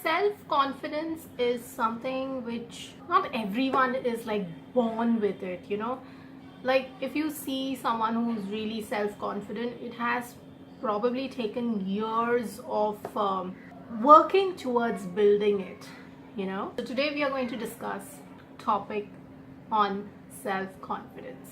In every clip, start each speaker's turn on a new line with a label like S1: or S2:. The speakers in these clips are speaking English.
S1: self-confidence is something which not everyone is like born with it, like if you see someone who's really self-confident, it has probably taken years of working towards building it. So today we are going to discuss topic on self-confidence.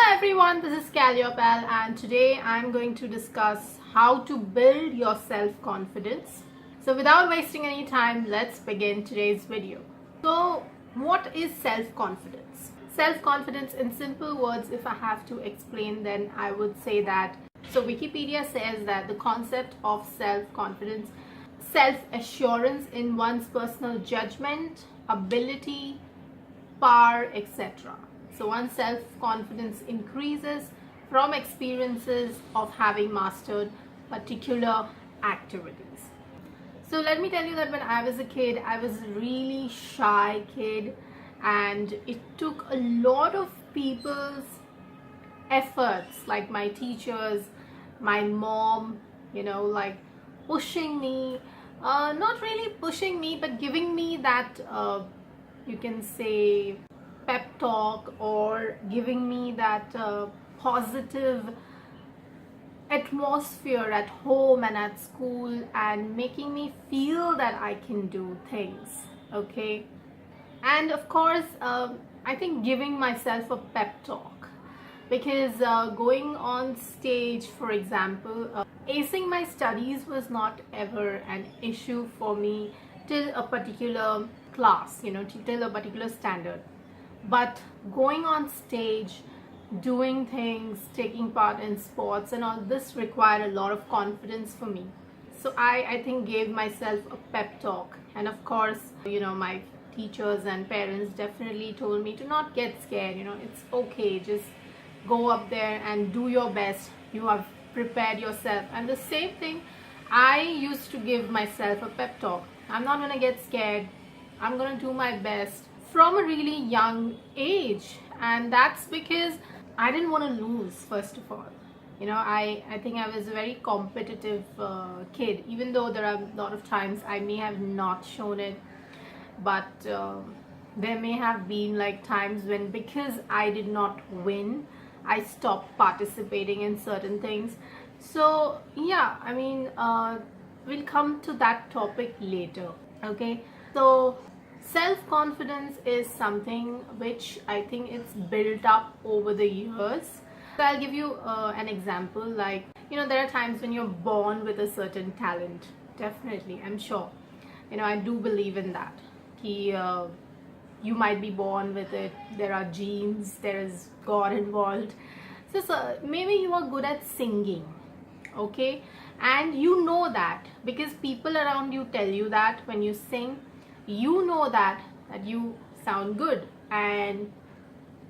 S1: Everyone, this is Calliope and today I'm going to discuss how to build your self-confidence. So without wasting any time, let's begin today's video. So what is self-confidence? Self-confidence, in simple words, if I have to explain, then I would say that, so Wikipedia says that the concept of self-confidence, self-assurance in one's personal judgment, ability, power, etc. So one's self-confidence increases from experiences of having mastered particular activities. So let me tell you that when I was a kid, I was a really shy kid, and it took a lot of people's efforts, like my teachers, my mom, like pushing me, not really pushing me, but giving me that, you can say, pep talk, or giving me that positive atmosphere at home and at school, and making me feel that I can do things, okay? And of course, I think giving myself a pep talk, because going on stage, for example, acing my studies was not ever an issue for me till a particular class, till a particular standard. But going on stage, doing things, taking part in sports and all, this required a lot of confidence for me. So I think gave myself a pep talk. And of course, my teachers and parents definitely told me to not get scared. It's okay, just go up there and do your best. You have prepared yourself. And the same thing, I used to give myself a pep talk. I'm not gonna get scared. I'm gonna do my best from a really young age. And that's because I didn't want to lose, first of all. I think I was a very competitive kid, even though there are a lot of times I may have not shown it, but there may have been like times when, because I did not win, I stopped participating in certain things. So yeah, I mean, we'll come to that topic later, okay? So self-confidence is something which I think it's built up over the years. So I'll give you an example. Like, there are times when you're born with a certain talent. Definitely, I'm sure. I do believe in that. You might be born with it. There are genes. There is God involved. So maybe you are good at singing, okay? And you know that because people around you tell you that when you sing, you know that you sound good, and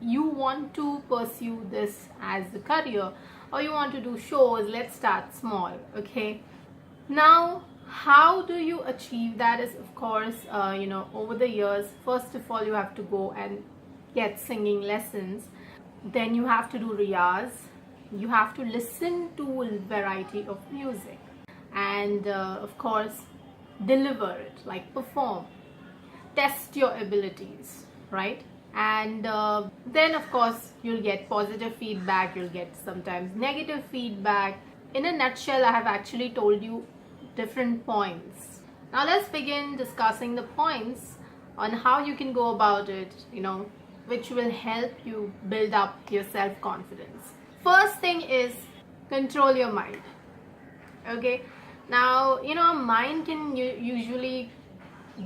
S1: you want to pursue this as a career, or you want to do shows. Let's start small, okay? Now, how do you achieve that is, of course, over the years, first of all, you have to go and get singing lessons. Then you have to do riyaz. You have to listen to a variety of music, and of course, deliver it, like perform. Test your abilities, right? And then of course you'll get positive feedback, you'll get sometimes negative feedback. In a nutshell, I have actually told you different points. Now let's begin discussing the points on how you can go about it, which will help you build up your self-confidence. First thing is control your mind, okay? Now, mind can usually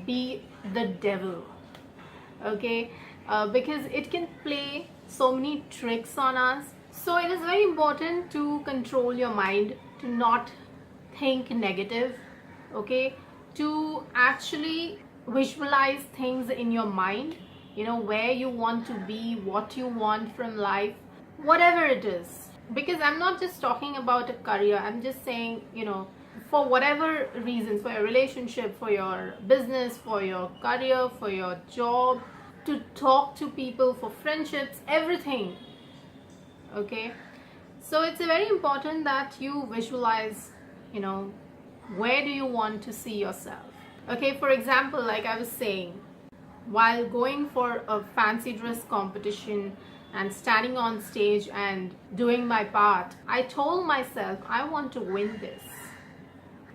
S1: be the devil, okay? Because it can play so many tricks on us. So it is very important to control your mind, to not think negative, okay? To actually visualize things in your mind, where you want to be, what you want from life, whatever it is. Because I'm not just talking about a career, I'm just saying, for whatever reasons, for your relationship, for your business, for your career, for your job, to talk to people, for friendships, everything. Okay, so it's very important that you visualize, where do you want to see yourself. Okay, for example, like I was saying, while going for a fancy dress competition and standing on stage and doing my part, I told myself I want to win this.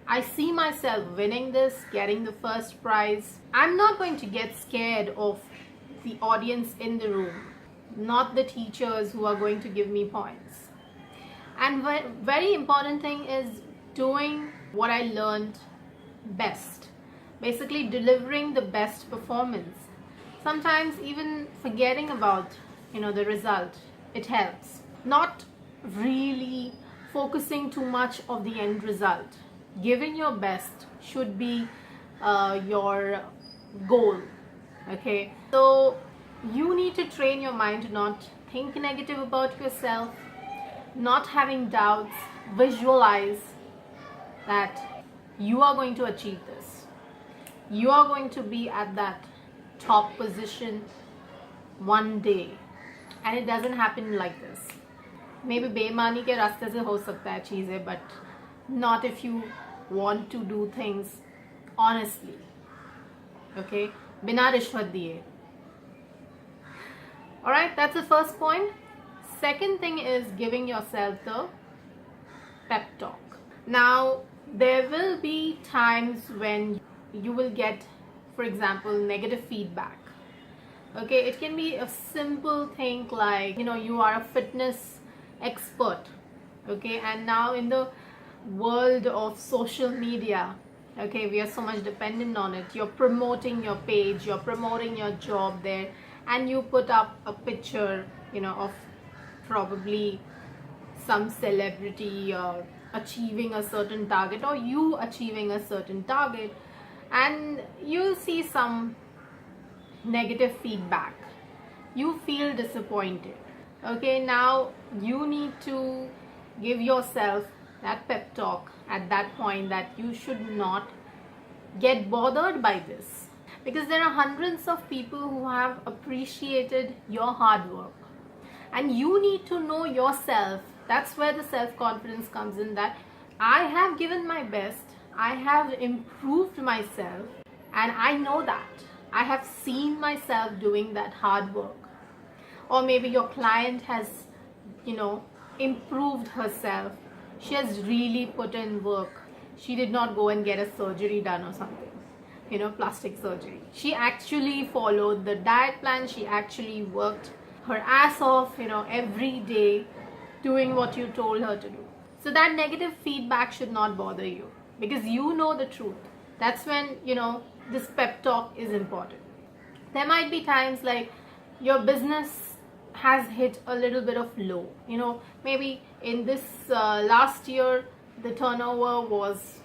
S1: I see myself winning this, getting the first prize. I'm not going to get scared of the audience in the room, not the teachers who are going to give me points. And very important thing is doing what I learned best. Basically delivering the best performance. Sometimes even forgetting about, the result, it helps. Not really focusing too much of the end result. Giving your best should be your goal. Okay, so you need to train your mind to not think negative about yourself, not having doubts. Visualize that you are going to achieve this. You are going to be at that top position one day, and it doesn't happen like this. Maybe बेईमानी के रास्ते से हो सकता है चीज़ें, but not if you want to do things honestly. Okay, बिना रिश्वत दिए. Alright, that's the first point. Second thing is giving yourself the pep talk. Now, there will be times when you will get, for example, negative feedback. Okay, it can be a simple thing like, you are a fitness expert. Okay, and now in the world of social media, okay, we are so much dependent on it. You're promoting your page, you're promoting your job there, and you put up a picture, of probably some celebrity achieving a certain target, or you achieving a certain target, and you see some negative feedback. You feel disappointed. Okay, now you need to give yourself that pep talk at that point that you should not get bothered by this, because there are hundreds of people who have appreciated your hard work, and you need to know yourself. That's where the self-confidence comes in, that I have given my best, I have improved myself, and I know that I have seen myself doing that hard work. Or maybe your client has, improved herself. She has really put in work. She did not go and get a surgery done or something, plastic surgery. She actually followed the diet plan. She actually worked her ass off, every day, doing what you told her to do. So that negative feedback should not bother you, because you know the truth. That's when, this pep talk is important. There might be times like your business has hit a little bit of low. Maybe in this last year, the turnover was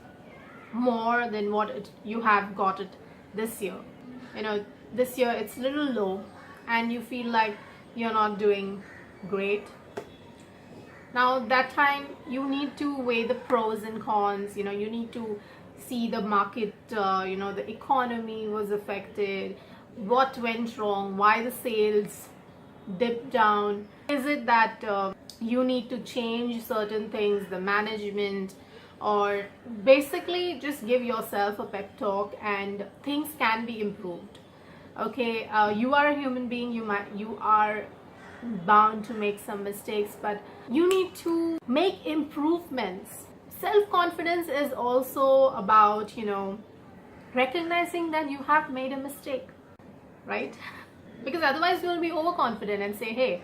S1: more than what you have got it this year. This year it's a little low, and you feel like you're not doing great. Now that time you need to weigh the pros and cons. You need to see the market, the economy was affected, what went wrong, why the sales dipped down. Is it that you need to change certain things, the management, or basically just give yourself a pep talk, and things can be improved. Okay, you are a human being, you are bound to make some mistakes, but you need to make improvements. Self-confidence is also about, recognizing that you have made a mistake, right? Because otherwise you'll be overconfident and say, hey,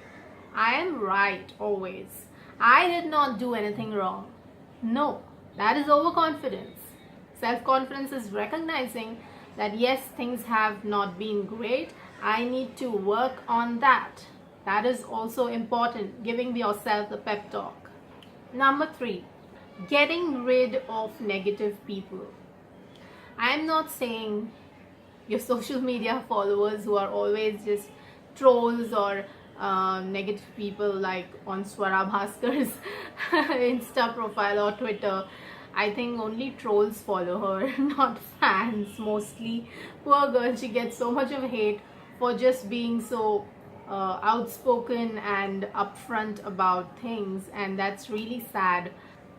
S1: I am right always. I did not do anything wrong. No, that is overconfidence. Self-confidence is recognizing that yes, things have not been great. I need to work on that. That is also important, giving yourself the pep talk. Number 3, getting rid of negative people. I am not saying your social media followers who are always just trolls or negative people like on Swara Bhaskar's Insta profile or Twitter. I think only trolls follow her, not fans mostly. Poor girl, she gets so much of hate for just being so outspoken and upfront about things, and that's really sad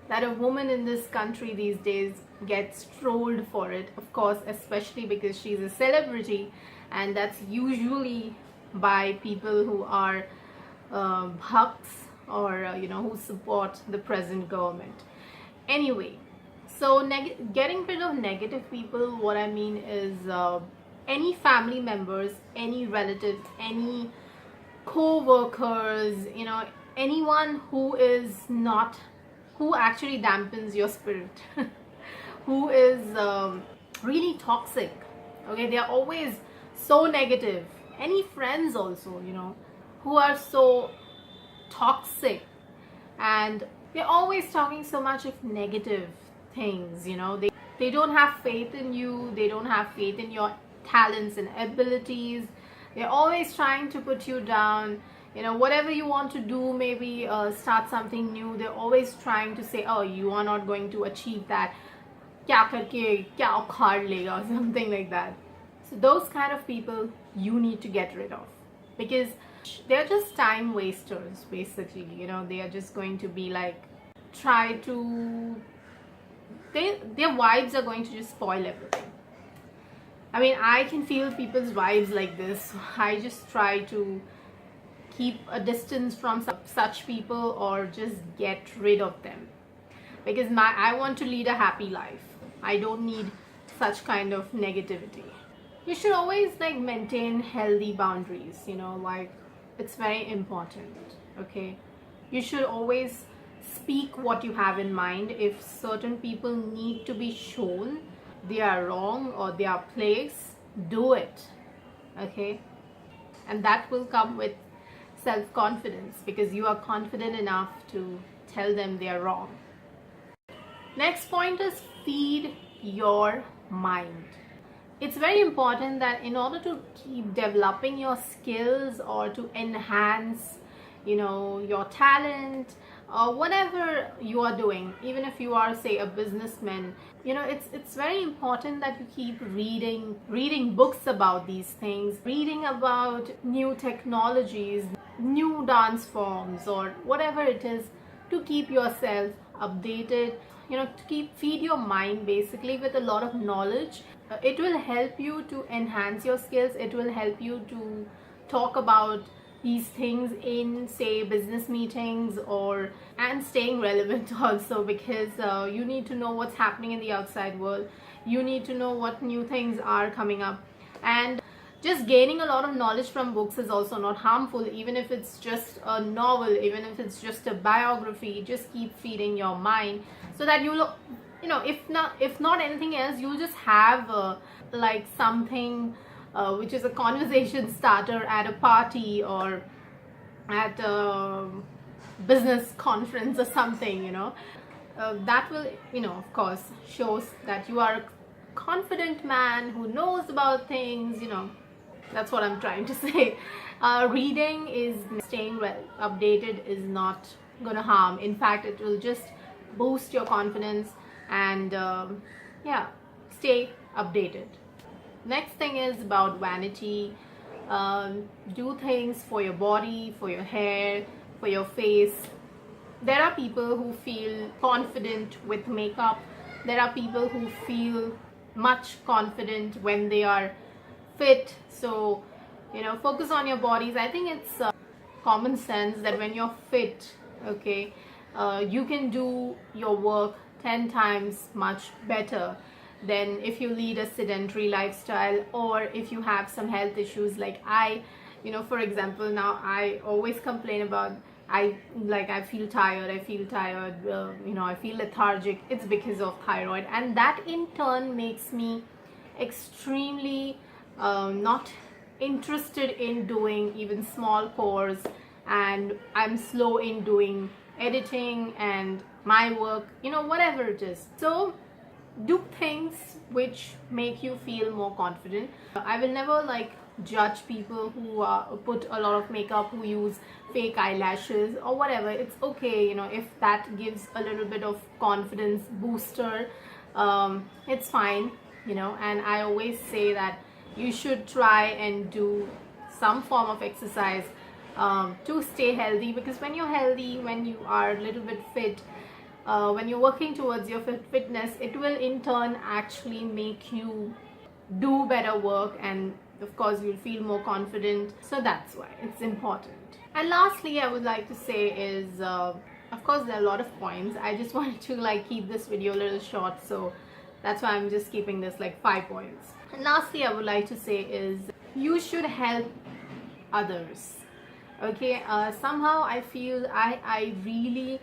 S1: that a woman in this country these days gets trolled for it. Of course, especially because she's a celebrity, and that's usually by people who are bhakts or who support the present government. Anyway, so getting rid of negative people, what I mean is any family members, any relatives, any co-workers, anyone who is not, who actually dampens your spirit, who is really toxic. Okay, they are always so negative. Any friends also, who are so toxic, and they're always talking so much of negative things. They don't have faith in you, they don't have faith in your talents and abilities. They're always trying to put you down. Whatever you want to do, maybe start something new, they're always trying to say, oh, you are not going to achieve that, kya karke kya ukhad lega, or something like that. So those kind of people you need to get rid of, because they're just time wasters basically. They are just going to be like, their vibes are going to just spoil everything. I mean, I can feel people's vibes like this. I just try to keep a distance from such people, or just get rid of them, because I want to lead a happy life. I don't need such kind of negativity. You should always maintain healthy boundaries, like it's very important. Okay, you should always speak what you have in mind. If certain people need to be shown they are wrong or they are place, do it. Okay, and that will come with self-confidence, because you are confident enough to tell them they are wrong. Next point is feed your mind. It's very important that in order to keep developing your skills, or to enhance your talent, or whatever you are doing, even if you are, say, a businessman, it's very important that you keep reading books about these things, reading about new technologies, new dance forms, or whatever it is, to keep yourself updated, to feed your mind basically with a lot of knowledge. It will help you to enhance your skills. It will help you to talk about these things in, say, business meetings, and staying relevant also, because you need to know what's happening in the outside world. You need to know what new things are coming up, and just gaining a lot of knowledge from books is also not harmful. Even if it's just a novel, even if it's just a biography, just keep feeding your mind, so that if not anything else, you'll just have something which is a conversation starter at a party, or at a business conference or something. That will, of course, shows that you are a confident man who knows about things. That's what I'm trying to say. Reading is, staying updated is not gonna harm. In fact, it will just boost your confidence, and stay updated. Next thing is about vanity. Do things for your body, for your hair, for your face. There are people who feel confident with makeup. There are people who feel much confident when they are fit. So focus on your bodies. I think it's common sense that when you're fit, okay, you can do your work 10 times much better than if you lead a sedentary lifestyle, or if you have some health issues like I, for example, now I always complain about, I feel tired, I feel lethargic. It's because of thyroid, and that in turn makes me extremely not interested in doing even small chores, and I'm slow in doing editing and my work, whatever it is. So do things which make you feel more confident. I will never like judge people who put a lot of makeup, who use fake eyelashes or whatever. It's okay, you know, if that gives a little bit of confidence booster, it's fine, you know. And I always say that you should try and do some form of exercise to stay healthy, because when you're healthy, when you are a little bit fit, when you're working towards your fitness, it will in turn actually make you do better work, and of course you'll feel more confident. So that's why it's important. And lastly, I would like to say is, of course there are a lot of points. I just wanted to like keep this video a little short, so that's why I'm just keeping this like 5 points. And lastly, I would like to say is, you should help others. Okay, somehow I feel I really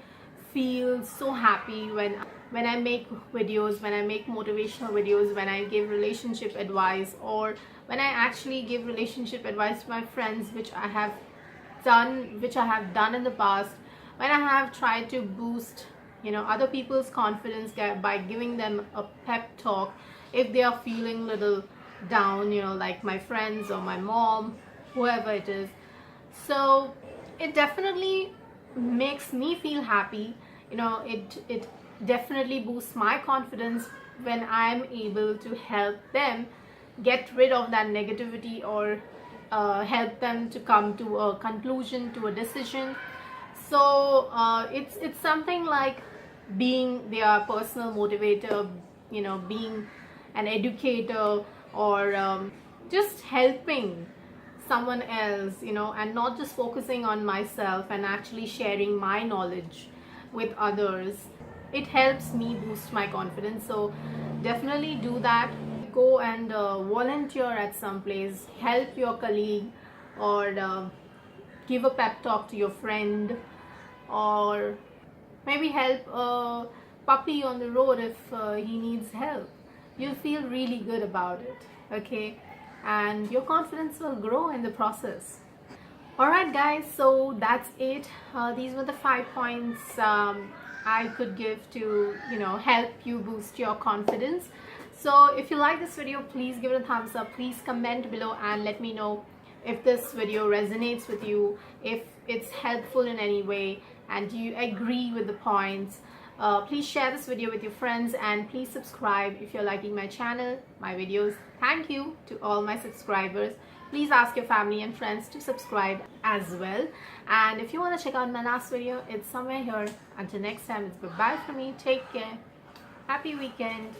S1: feel so happy when I make videos, when I make motivational videos, when I give relationship advice, or when I actually give relationship advice to my friends, which I have done in the past, when I have tried to boost, you know, other people's confidence by giving them a pep talk if they are feeling a little down, you know, like my friends or my mom, whoever it is. So it definitely makes me feel happy, you know. It definitely boosts my confidence when I'm able to help them get rid of that negativity, or help them to come to a conclusion, to a decision. So it's something like being their personal motivator, you know, being an educator, or just helping someone else, you know, and not just focusing on myself, and actually sharing my knowledge with others. It helps me boost my confidence. So definitely do that. Go and volunteer at some place, help your colleague, or give a pep talk to your friend, or maybe help a puppy on the road if he needs help. You'll feel really good about it, okay? And your confidence will grow in the process. Alright guys, so that's it. These were the 5 points I could give to, you know, help you boost your confidence. So if you like this video, please give it a thumbs up. Please comment below and let me know if this video resonates with you, if it's helpful in any way, and you agree with the points. Please share this video with your friends, and please subscribe if you're liking my channel, my videos. Thank you to all my subscribers. Please ask your family and friends to subscribe as well. And if you want to check out my last video, it's somewhere here. Until next time, it's goodbye from me. Take care. Happy weekend.